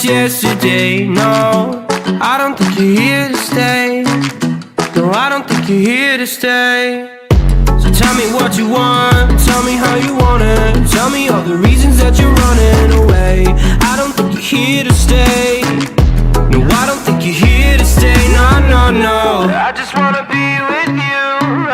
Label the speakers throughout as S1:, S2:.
S1: yesterday. No, I don't think you're here to stay. No, I don't think you're here to stay. So tell me what you want, tell me how you want it. Tell me all the reasons that you're running away. I don't think you're here to stay. No, I don't think you're here to stay. No, no, no. I just wanna be with you.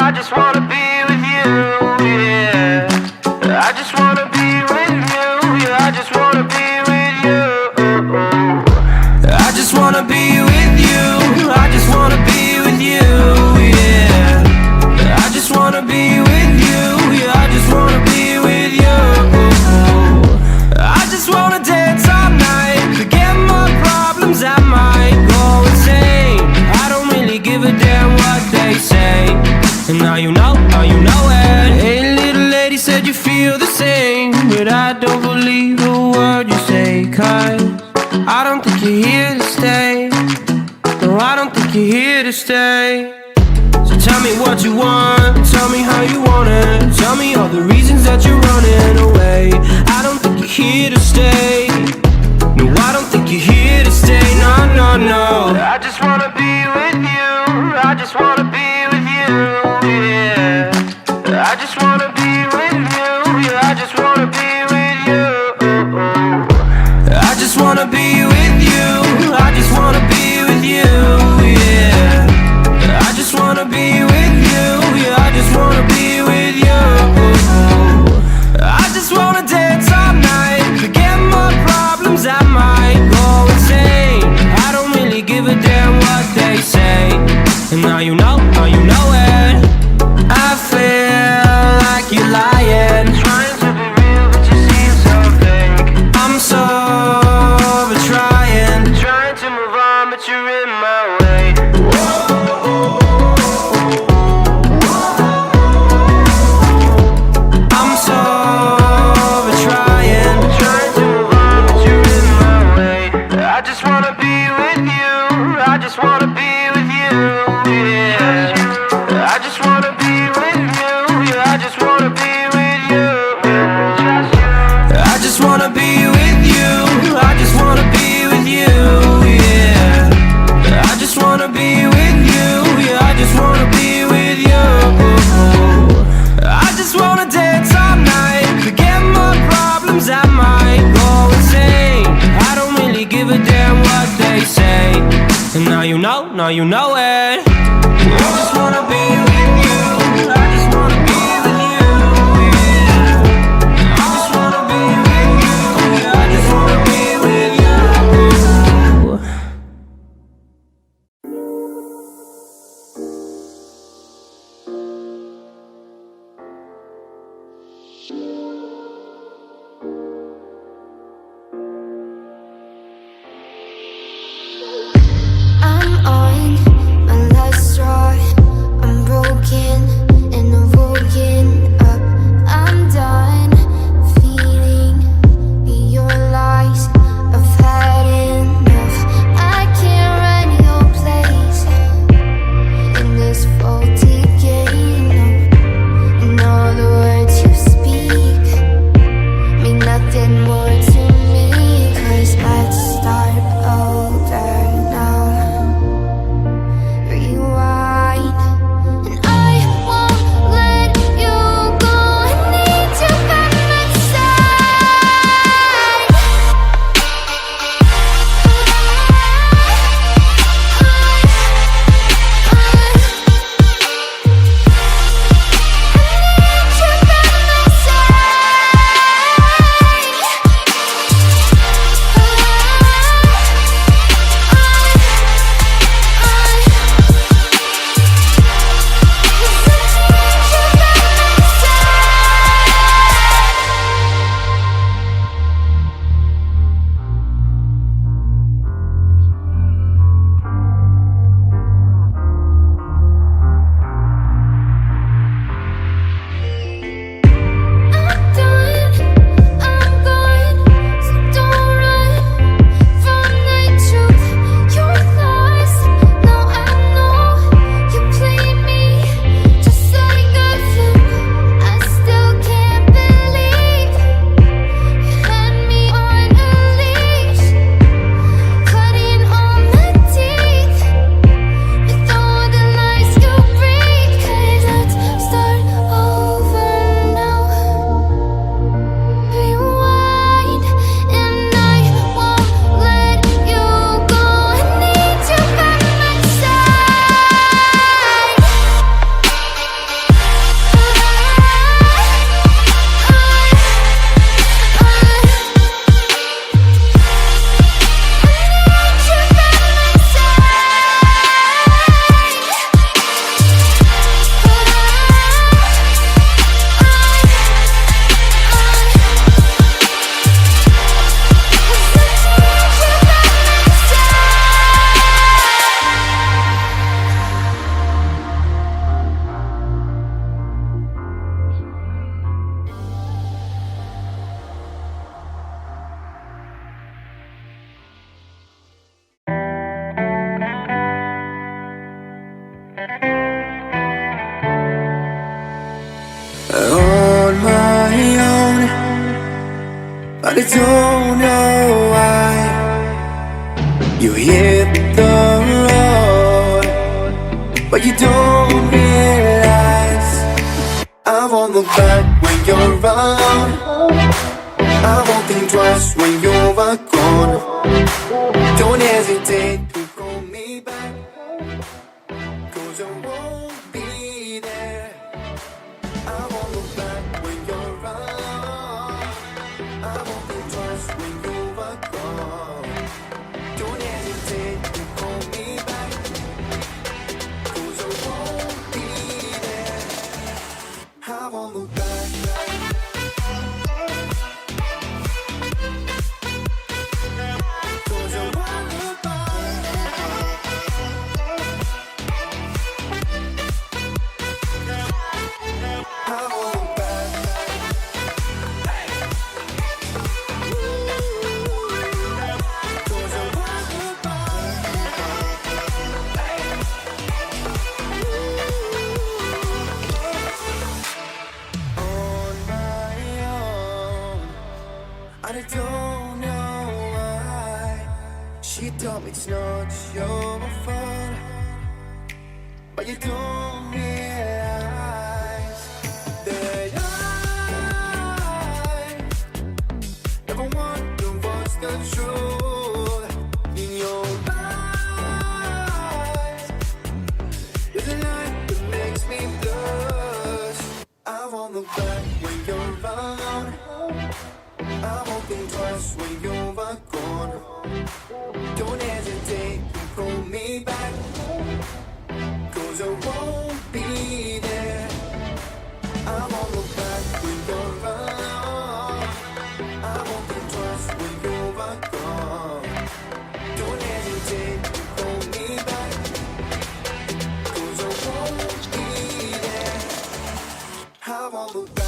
S1: I just wanna be with you, yeah. I just wanna be with you. Yeah, I just wanna be with you. I just wanna be with you. I just wanna be with you, yeah. I just wanna be with you. Yeah, I just wanna be with you. I just wanna dance all night, forget my problems, I might go insane. I don't really give a damn what they say. And now you know it. Hey, little lady said you feel the same, but I don't believe a word you say. Cause I don't think you're here to stay. No, I don't think you're here to stay. So tell me what you want, tell me how you want it. Tell me all the reasons that you're running away. I don't think you're here to stay. No, I don't think you're here to stay. No, no, no. I just wanna be with you. I just wanna be with you, yeah. I just wanna be with you. Yeah, I just wanna be with you. I just wanna be with you. I just wanna be with you, yeah. I just wanna be with you. Yeah, I just wanna be with you. I just wanna dance all night, forget my problems, I might go insane. I don't really give a damn what they say. And now you know it. I feel like you're lying, trying to be real, but you seem so fake. I'm so over trying to move on, but you're in my way. I'm so over trying to move on, but you're in my way. I just wanna be with you. I just wanna be with you, yeah. I just wanna be with you. Yeah, I just wanna be with you. I just wanna be with you. I just wanna be with you, yeah. I just wanna be with you. Yeah, I just wanna be with you. I just wanna dance all night, forget my problems, I might go insane. I don't really give a damn what they say. And now you know it. I just wanna be with you. I just wanna be with you, yeah. I just wanna be with you. Yeah, I just wanna be with you.
S2: I'm on my last
S1: On my own, but I don't know why you hit the road, but you don't realize I won't look back when you're around. I won't think twice when you're gone. Don't hesitate to call me back, 'cause I won't be there. I won't look back when you're around. I won't think twice when you're gone. Don't hesitate to call me back, 'cause I won't be there. I won't look back. I don't know why she told me it's not your fault, but you don't realize that I never wonder what's the truth in your eyes. There's a light that makes me blush. I won't look back when you're around. I won't think twice when you're gone. Don't hesitate to call me back, 'cause I won't be there. I won't look back when you're around. I won't think twice when you're gone. Don't hesitate to call me back, 'cause I won't be there. I won't look back.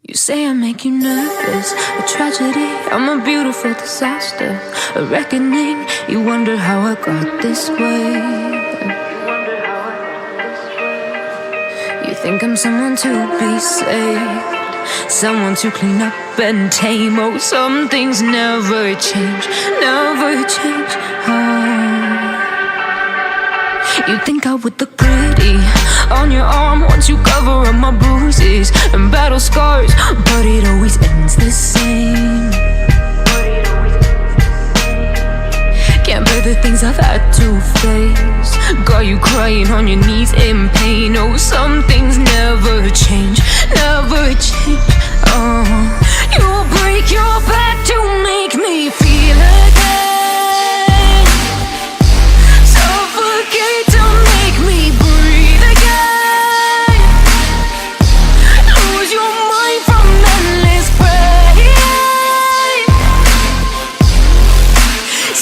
S2: You say I make you nervous, a tragedy, I'm a beautiful disaster, a reckoning. You wonder how I got this way. You think I'm someone to be saved, someone to clean up and tame. Oh, some things never change, never change. You think I would look pretty on your arm once you cover up my bruises and battle scars, but it always ends the same. Can't bear the things I've had to face, got you crying on your knees in pain. Oh, some things never change, never change. You'll break your back to make me feel again, suffocate to make me breathe again, lose your mind from endless pain.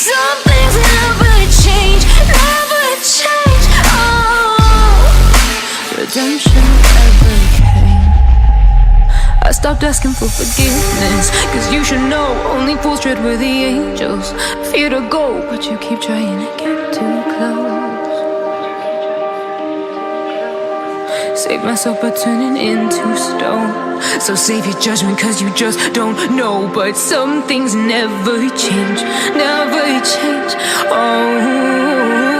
S2: Some things never change, never change. Redemption never came. I stopped asking for forgiveness, 'cause you should know only fools tread where the angels fear to go, but you keep trying to get too close. Save myself by turning into stone, so save your judgment 'cause you just don't know. But some things never change, never change. Oh,